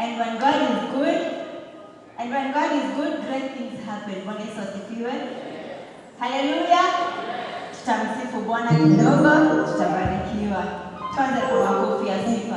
And when God is good, great things happen. Bwana Yesu asifiwe. Haleluya. Tutamsifu Bwana kidogo, tutabarikiwa. Tuanze kwa makofi ya sifa.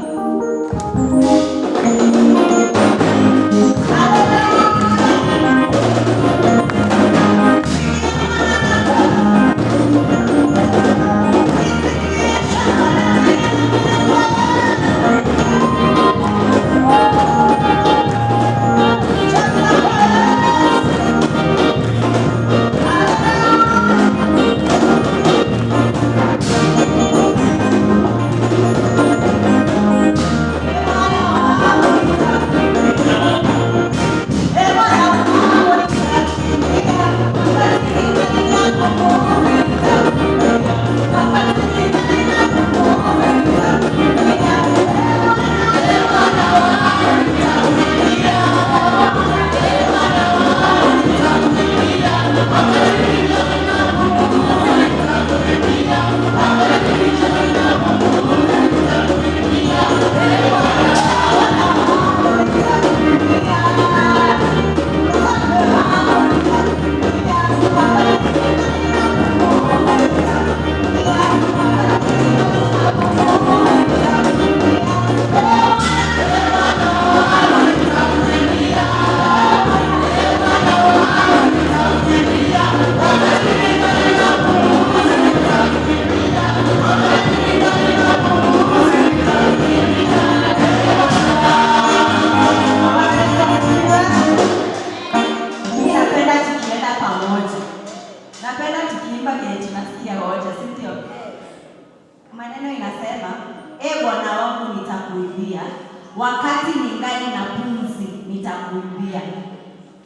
Wakati ningali na pumzi nitakuimbia.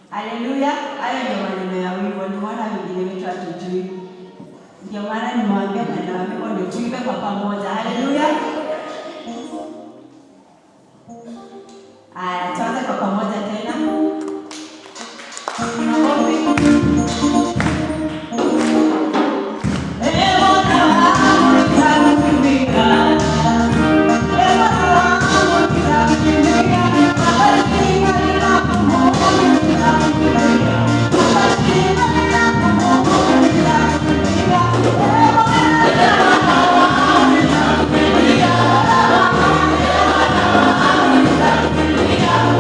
Haleluya. Hayo ndio maneno ya wimbo. Ndio maana wengine wetu hatujui. Ndio maana nimewaambia maneno ya wimbo ndio tuimbe kwa pamoja. Haleluya. Haya, tuanze kwa pamoja tena. Yeah.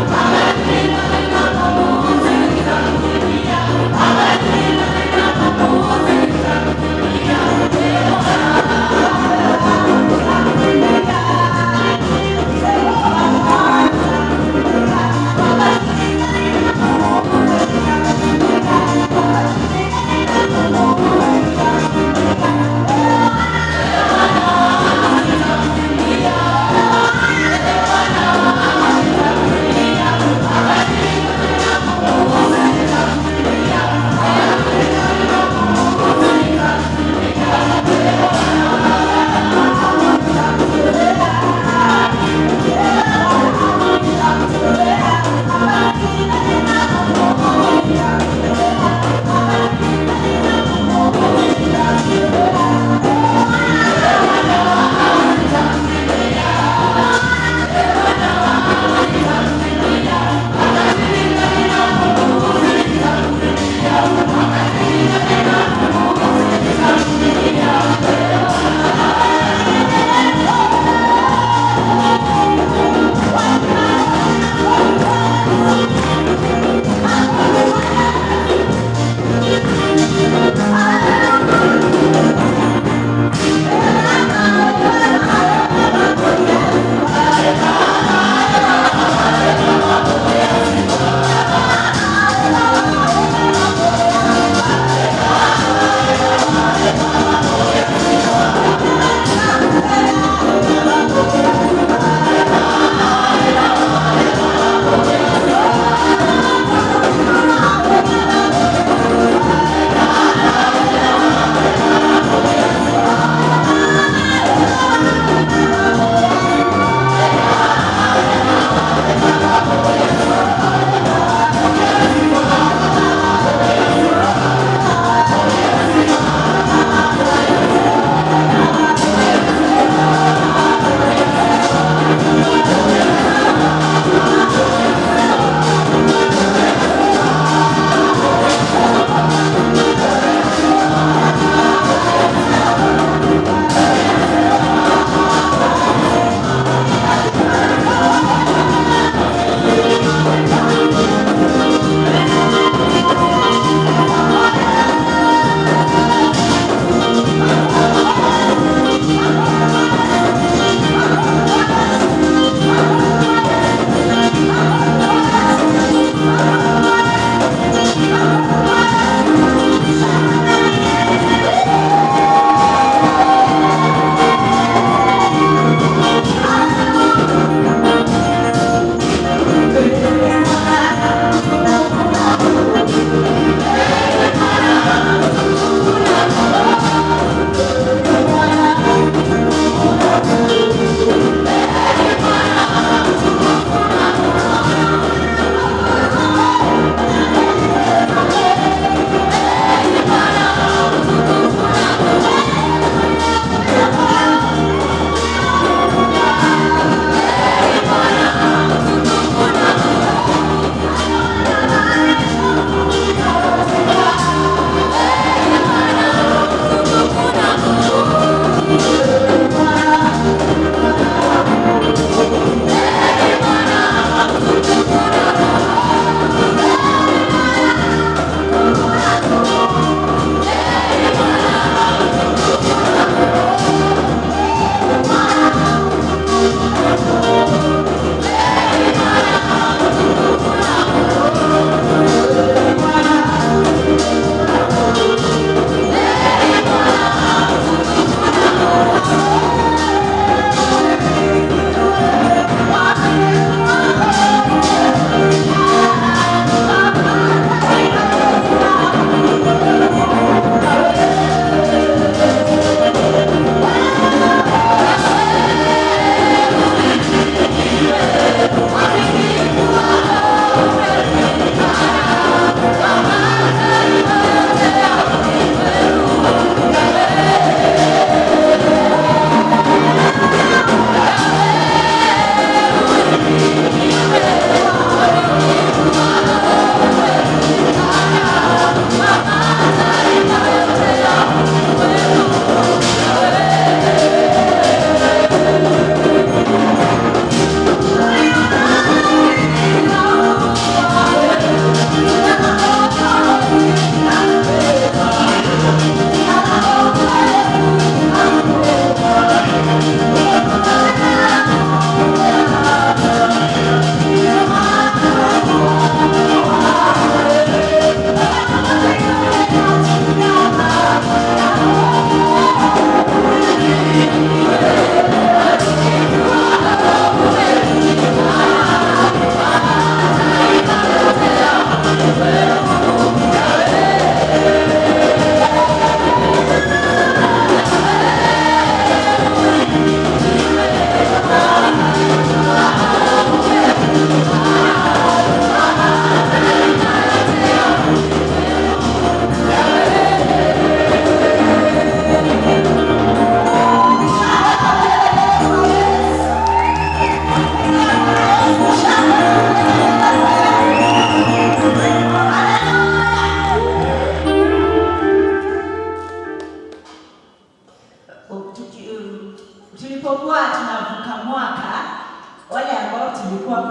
tulikuwa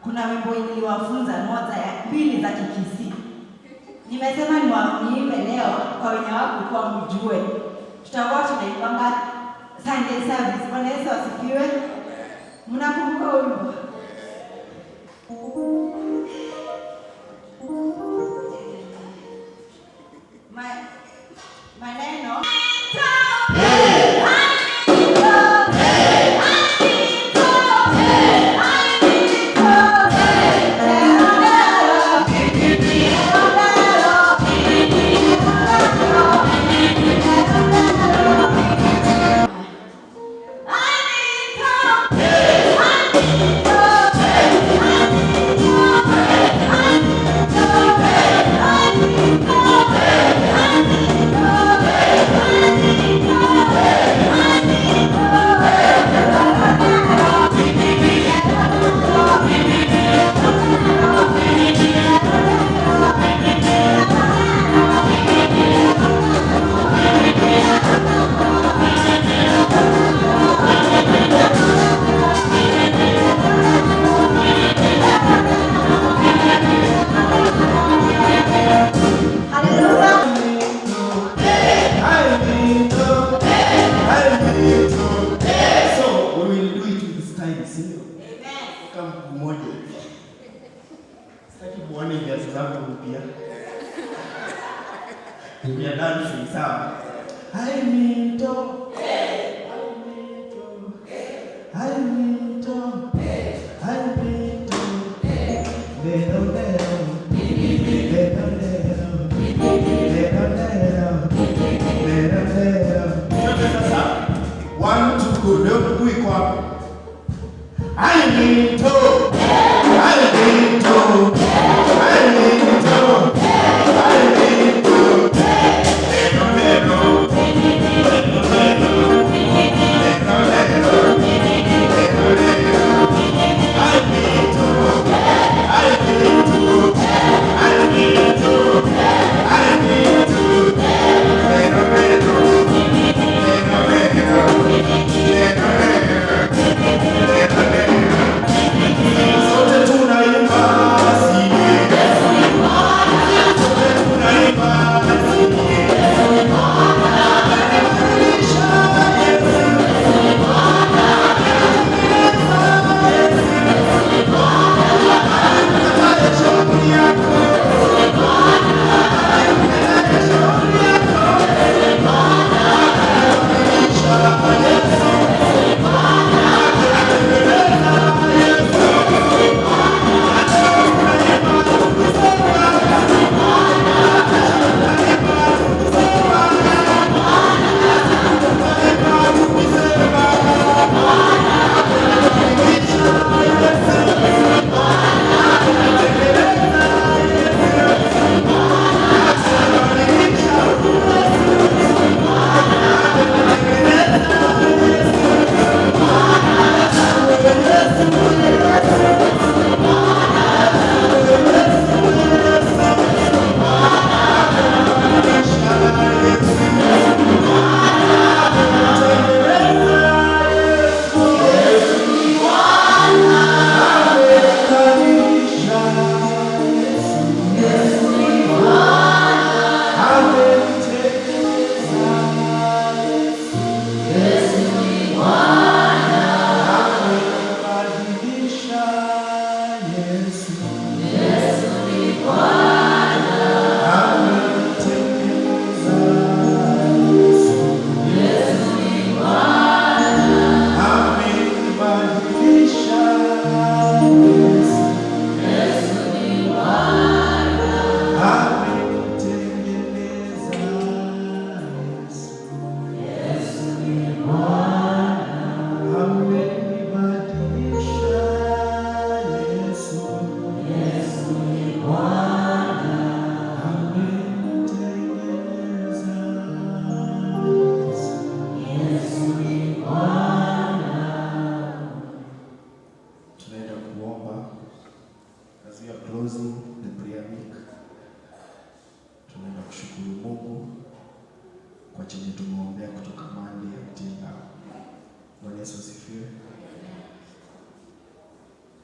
kuna wimbo niliwafunza moja ya 2 za Kikisii. Nimesema niwaimbe leo kwa wenye hawakuwa mjue. Tutakuwa tunaipanga Sunday service. Bwana Yesu asifiwe. Mnakumbuka wimbo? Maneno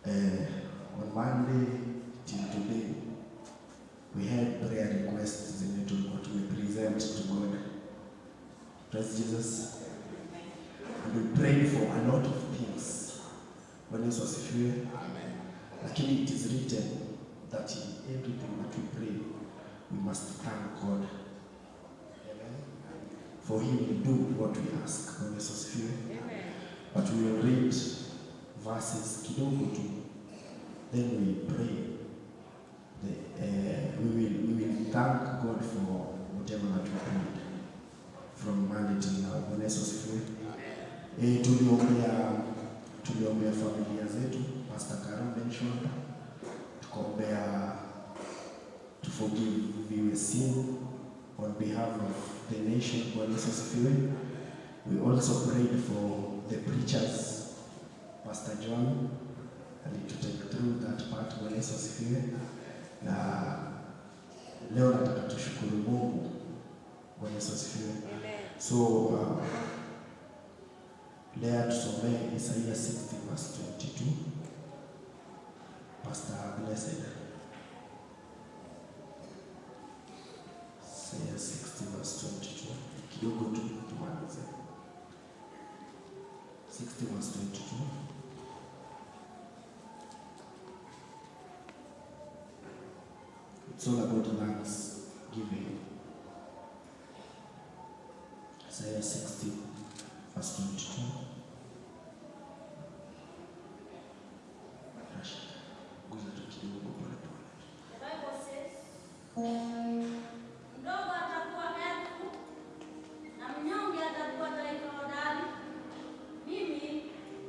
On Monday till today, we had prayer requests in it to present to God. Praise Jesus. And we prayed for a lot of things. When this was few, actually it is written that in everything that we pray, we must thank God. Amen. For He will do what we ask. When this was few. But we will read verses kidogo tu. Then we pray. We will thank God for whatever that we prayed from Monday till now. When this was few. Tuliombea familia zetu, Pastor Karen mentioned, tukaombea to forgive viewers sin on behalf of the nation. We also prayed for the preachers, Pastor John, and to take through that part. Na leo nataka tushukuru Mungu. So leo tusome Isaiah 60 verse 22. Pastor Blessed. Isaiah 60 verse 22. Kidogo tu tumalize. 60 verse 22. It's all about thanksgiving. Isaiah 60 verse 22. Mdogo atakuwa elfu na mnyonge atakuwa taifa hodari. Mimi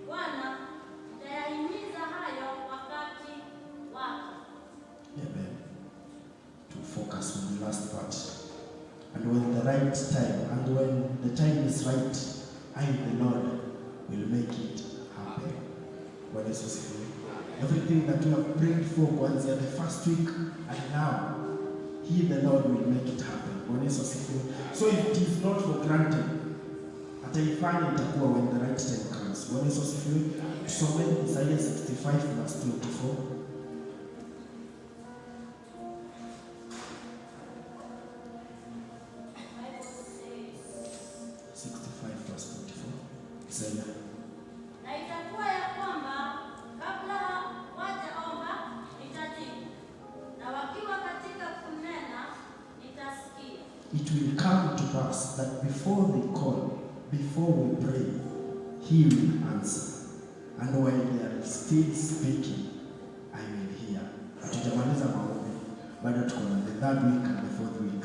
Bwana nitayahimiza hayo wakati wake. Amen. To focus on the last part. And when the right time, and when the time is right, I, the Lord, will make it happen. What is this? Everything that you have prayed for once in the first week, and now, He, the Lord, will make it happen. So it is not for granted. Ataifanya itakuwa when the right time comes. Tusome Isaiah 65 verse 24. Na itakuwa ya kwamba kabla wajaomba nitajibu, na wakiwa katika kunena nitasikia. It will come to pass that before they call, before we pray, He will answer. And while they are still speaking, I will hear. Hatujamaliza maombi, bado tuko na the third week and the fourth week.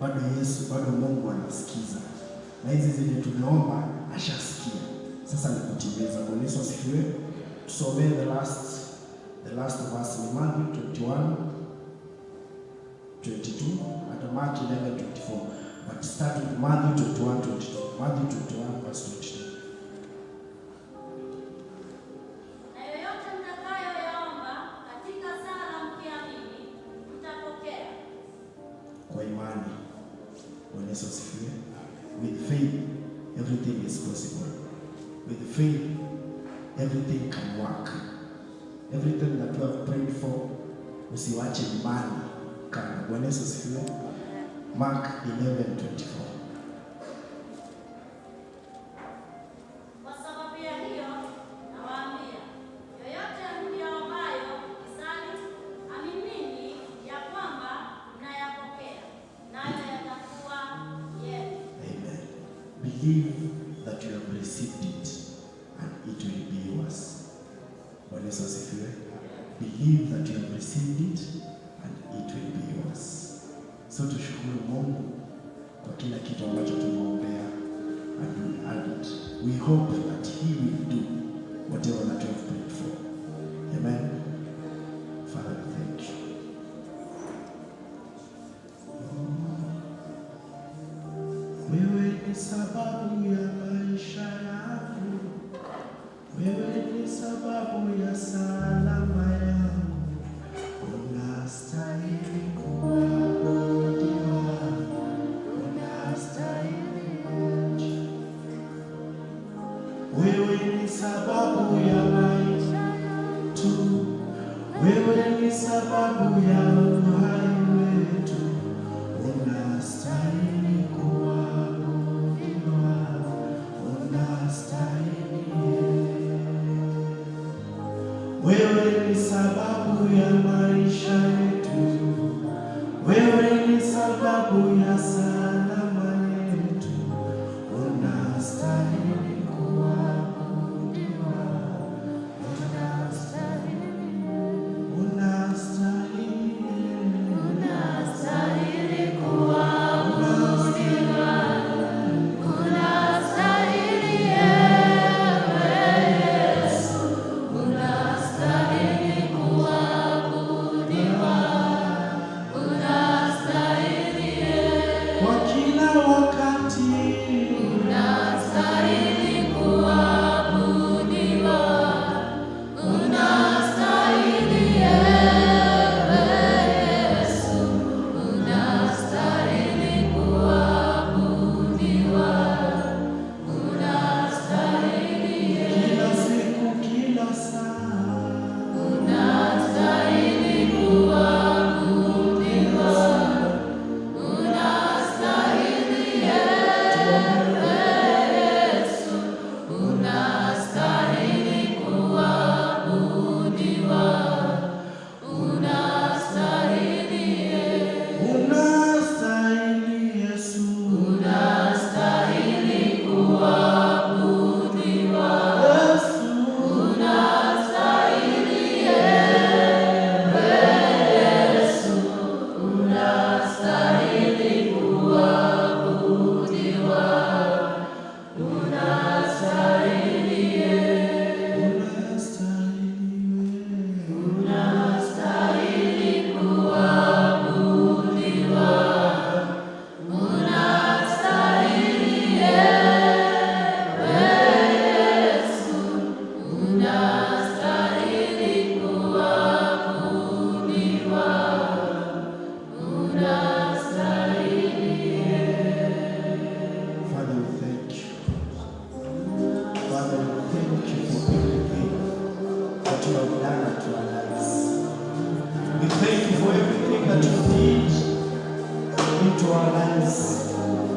Bado Yesu, bado Mungu anasikiza. Na hizi zile tumeomba ashasikia. Sasa ni kutimiza. Bwana Yesu asifiwe. Tusome the last verse in Matthew 21, 22 and Mark 11, 24. But start with Matthew 21, 22. Matthew 21 verse 22. Na yoyote mtakayoyaomba katika sala mkiamini, mtapokea. Kwa imani. Bwana Yesu asifiwe. With faith, everything is possible. With faith, everything can work. Everything that you have prayed for, usiwache imani kama. Bwana Yesu asifiwe. Mark 11:24. Kwa sababu ya hiyo, nawaambia, yoyote myaombayo kisali, aminini ya kwamba mnayapokea, nayo yatakuwa yenu. Amen. Believe that you have received it and it will be yours. Bwana Yesu asifiwe. Believe that you have received it and it will be yours. So tushukuru Mungu kwa kila kitu ambacho tumeombea, and we hope that He will do whatever that you have prayed for. Amen. Father, we thank you. Wewe ni sababu ya maisha yangu, wewe ni sababu ya salama yangu, unastahili kuabudiwa, unastahili kuabudiwa. Wewe ni sababu ya maisha wewe ni sababu ya uhai wetu, unastahili kuabudiwa, unastahili. Wewe ni sababu ya maisha yetu, wewe ni sababu ya salama yetu, unastahili kuabudiwa, unastahili, Unastahili kuabudiwa, unastahili ewe Yesu, unastahili kuabudiwa, unastahili kwa kila wakati, unastahili kuabudiwa, unastahili ewe Yesu, unastahili kuabudiwa, unastahili kila siku, kila saa, unastahili kuabudiwa, unastahili ewe Yesu, unastahili kuabudiwa, unastahili unastahili Yesu, unastahili kuabudiwa, Yesu, unastahili ewe Yesu, unastahili kuabudiwa, unastahili unastahili kuabudiwa, unastahili ewe Yesu, unastahili kuabudiwa, unastahili. Father, we thank you. Father, we thank you for everything that you have done to our lives. We thank you for everything that you did into our lives.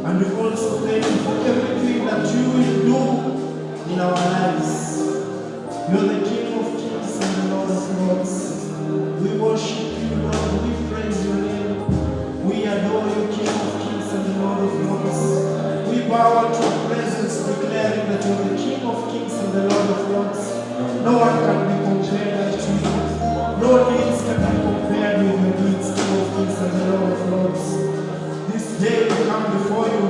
And we also thank you for everything that you will do in our lives. You are the King of Kings and the Lord of Lords. We worship you, Lord. We praise your name. We adore you, King of Kings and the Lord of Lords. We bow at your presence, declaring that you are the King of Kings and the Lord of Lords. No one can be compared to you. No deeds can be compared with your deeds, King of Kings and the Lord of Lords. This day we come before you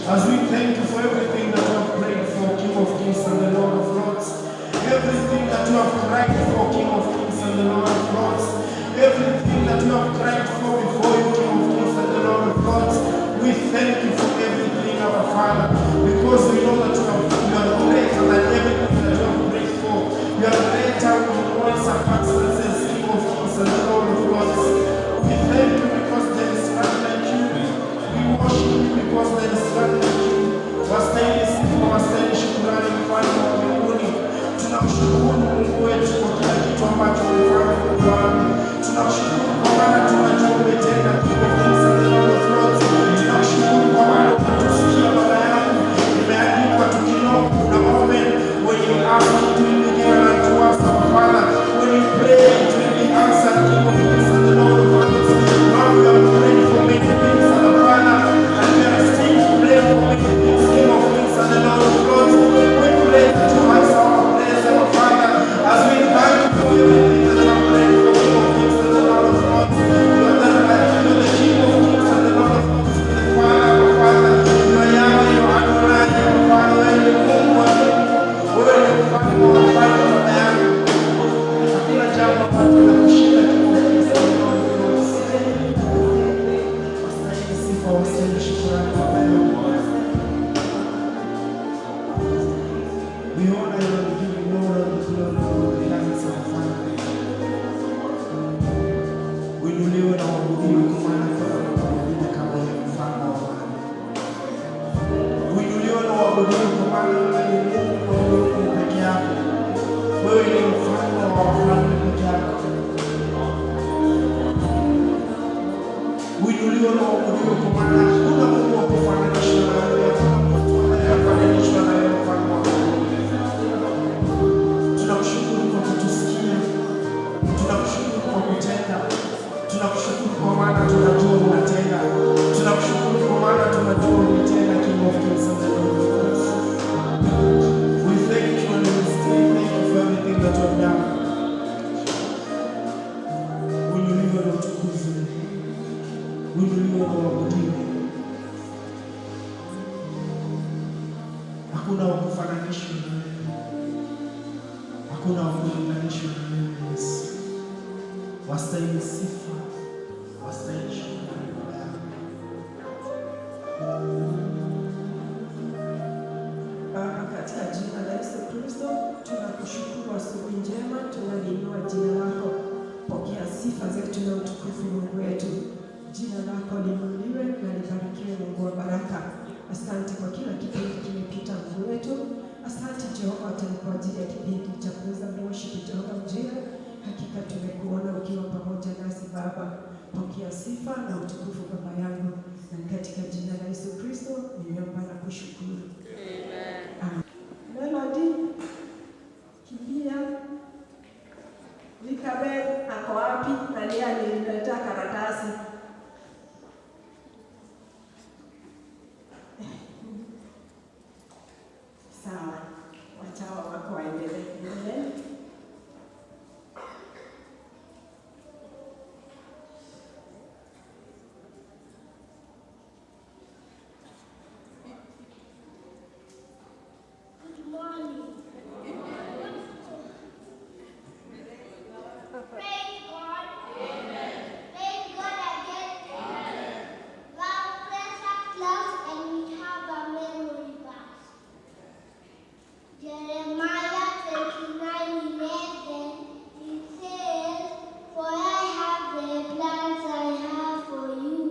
as we thank you for everything that you have prayed for, King of Kings and the Lord of Lords. Everything that you have cried for, King of Kings and the Lord of Lords. Everything that you have cried for before you, King of Kings and the Lord of Lords. We thank you for everything, our Father, because we know that you are greater than everything that you have prayed for. You are greater in all circumstances, King of Kings and the Lord of Lords. We thank you because there is none like you. We worship you because there is none like you. Wastahili sifa, wastahili shukrani, mfalme wa mbinguni. Tunamshukuru Mungu wetu kwa na uabudiwe. Hakuna wa kufananishwa na wewe, hakuna wa kulinganishwa na wewe Yesu. Wastahili sifa, wastahili shukrani Baba yangu. Baba, katika jina la Yesu Kristo, tunakushukuru asubuhi njema, tunaliinua jina lako. Pokea sifa zetu na utukufu Mungu wetu. Jina lako liinuliwe na libarikiwe Mungu wa baraka. Asante kwa kila kipindi kimepita Mungu wetu. Asante Jehova tena kwa ajili ya kipindi cha kuuza worship Jehova mjini. Hakika tumekuona ukiwa pamoja nasi Baba. Pokea sifa na utukufu Baba yangu. Na katika jina la Yesu Kristo nimeomba na kushukuru. Amen. Melody, kimbia. Likabel ako wapi? Nalia nilileta karatasi. Sawa. Wachawa wako waendelee. Good morning. Praise God. Amen. Praise God again. Amen. Well, pressure class, and we have a memory verse. Jeremiah 29:11. It says, "For I have the plans I have for you,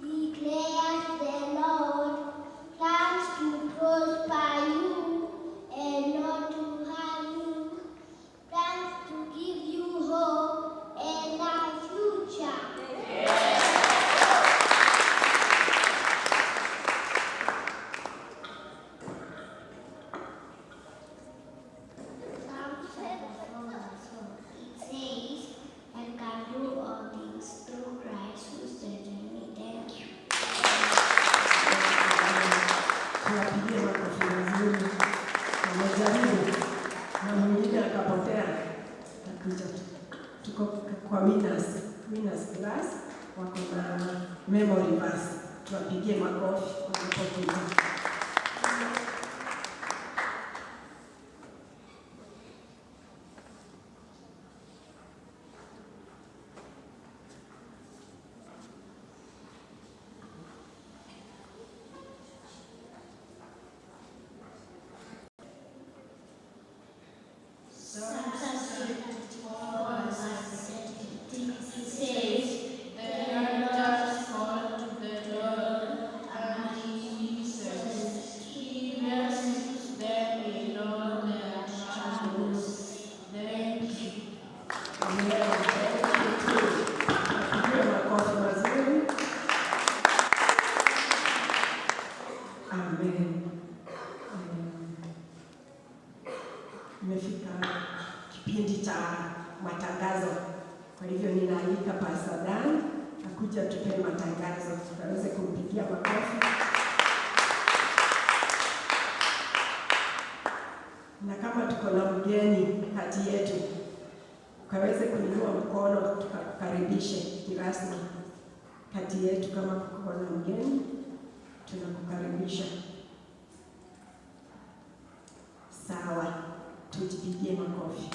declares the Lord, plans to prosper you and not to harm you, plans to give you hope and a future." Psalm 7:4. It says, "I can do all things through Christ who strengthens me." Thank you. Tuwapigie makofi mazuri. Wamejaribu na mwingine akapotea. Takuja tuko kwa winners class wako na memory verse. Tuwapigie makofi wanapokuja. Tuwapigie makofi mazuri. Amen. Imefika kipindi cha matangazo. Kwa hivyo ninaalika Pastor Dan akuja tupe matangazo. Tukaweze kumpigia makofi. Na kama tuko na mgeni kati yetu, ukaweze kuinua mkono tukakukaribishe kirasmi kati yetu. Kama kuko na mgeni, tunakukaribisha. Sawa, tujipigie makofi.